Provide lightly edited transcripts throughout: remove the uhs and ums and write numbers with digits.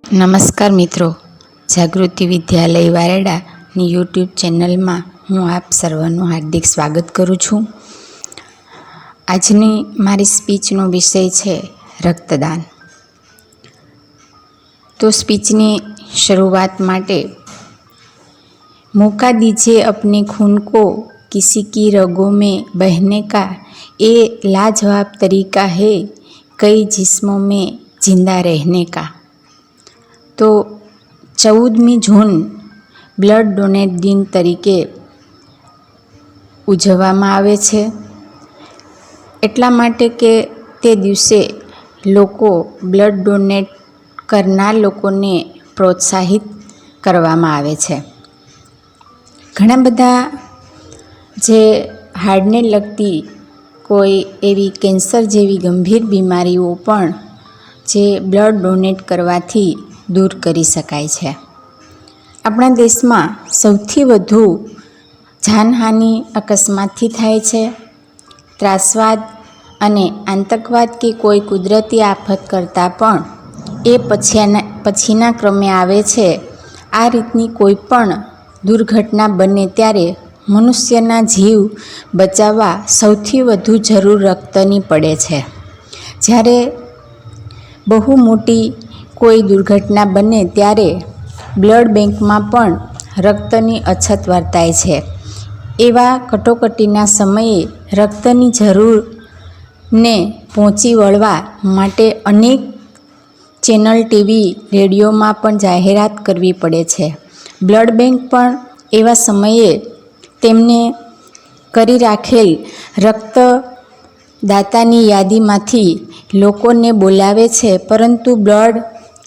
નમસ્કાર મિત્રો, જાગૃતિ વિદ્યાલય વારેડાની યુટ્યુબ ચેનલમાં હું આપ સર્વનું હાર્દિક સ્વાગત કરું છું. આજની મારી સ્પીચનો વિષય છે રક્તદાન. તો સ્પીચની શરૂઆત માટે मौका दीजिए अपने खून को किसी की रगों में बहने का, ये लाजवाब तरीका है कई जिस्मों में जिंदा रहने का. तो 14મી જૂન બ્લડ ડોનેટ દિન તરીકે ઉજવવામાં આવે છે. એટલા માટે કે તે દિવસે લોકો બ્લડ ડોનેટ કરનાર લોકોને પ્રોત્સાહિત કરવામાં આવે છે. ઘણા બધા જે હાર્ટને લગતી કોઈ એવી કેન્સર જેવી ગંભીર બીમારીઓ પણ જે બ્લડ ડોનેટ કરવાથી દૂર કરી શકાય છે. આપણા દેશમાં સૌથી વધુ જાનહાનિ અકસ્માતથી થાય છે. ત્રાસવાદ અને આતંકવાદ કે કોઈ કુદરતી આફત કરતાં પણ એ પછીના ક્રમે આવે છે. આ રીતની કોઈ પણ દુર્ઘટના બને ત્યારે મનુષ્યના જીવ બચાવવા સૌથી વધુ જરૂર રક્તની પડે છે. જ્યારે બહુ મોટી કોઈ દુર્ઘટના બને ત્યારે બ્લડ બેંકમાં પણ રક્તની અછત વર્તાય છે. એવા કટોકટીના સમયે રક્તની જરૂરને પહોંચી વળવા માટે અનેક ચેનલ, ટીવી, રેડિયોમાં પણ જાહેરાત કરવી પડે છે. બ્લડ બેંક પણ એવા સમયે તેમને કરી રાખેલ રક્તદાતાની યાદીમાંથી લોકોને બોલાવે છે, પરંતુ બ્લડ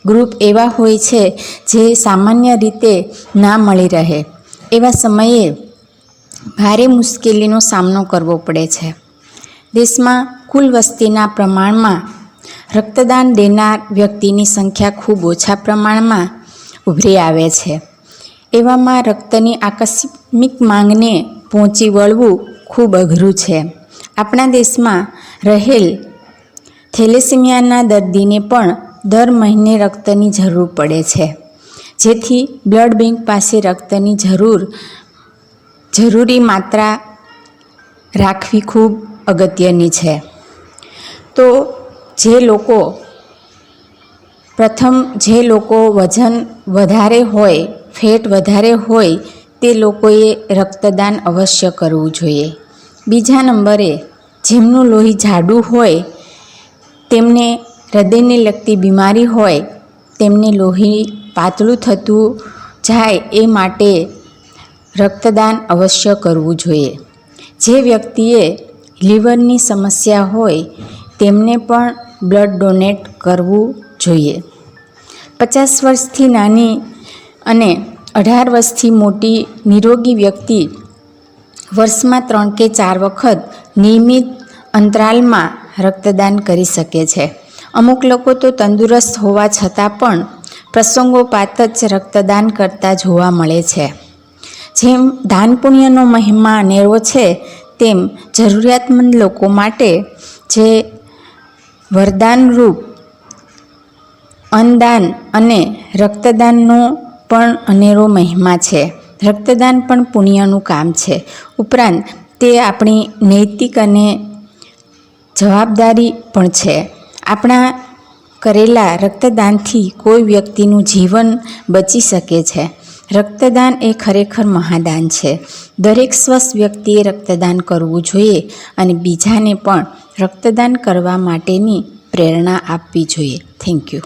ગ્રુપ એવા હોય છે જે સામાન્ય રીતે ના મળી રહે. એવા સમયે ભારે મુશ્કેલીનો સામનો કરવો પડે છે. દેશમાં કુલ વસ્તીના પ્રમાણમાં રક્તદાન દેનાર વ્યક્તિની સંખ્યા ખૂબ ઓછા પ્રમાણમાં ઉભરી આવે છે. એવામાં રક્તની આકસ્મિક માંગને પહોંચી વળવું ખૂબ અઘરું છે. આપણા દેશમાં રહેલ થેલેસેમિયાના દર્દીને પણ દર મહિને રક્તની જરૂર પડે છે, જેથી બ્લડ બેંક પાસે રક્તની જરૂરી માત્રા રાખવી ખૂબ અગત્યની છે. તો જે લોકો વજન વધારે હોય, ફેટ વધારે હોય, તે લોકોએ રક્તદાન અવશ્ય કરવું જોઈએ. બીજા નંબરે જેમનું લોહી જાડું હોય, તેમને હૃદયને લગતી બીમારી હોય, તેમને લોહી પાતળું થતું જાય એ માટે રક્તદાન અવશ્ય કરવું જોઈએ. જે વ્યક્તિએ લીવરની સમસ્યા હોય તેમને પણ બ્લડ ડોનેટ કરવું જોઈએ. 50 વર્ષથી નાની અને 18 વર્ષથી મોટી નિરોગી વ્યક્તિ વર્ષમાં 3 કે 4 વખત નિયમિત અંતરાલમાં રક્તદાન કરી શકે છે. અમુક લોકો તો તંદુરસ્ત હોવા છતાં પણ પ્રસંગોપાત જ રક્તદાન કરતા જોવા મળે છે. જેમ દાન પુણ્યનો મહિમા અનેરો છે, તેમ જરૂરિયાતમંદ લોકો માટે જે વરદાનરૂપ અન્નદાન અને રક્તદાનનો પણ અનેરો મહિમા છે. રક્તદાન પણ પુણ્યનું કામ છે. ઉપરાંત તે આપણી નૈતિક અને જવાબદારી પણ છે. આપણા કરેલા રક્તદાનથી કોઈ વ્યક્તિનું જીવન બચી શકે છે. રક્તદાન એ ખરેખર મહાદાન છે. દરેક સ્વસ્થ વ્યક્તિએ રક્તદાન કરવું જોઈએ અને બીજાને પણ રક્તદાન કરવા માટેની પ્રેરણા આપવી જોઈએ. Thank you.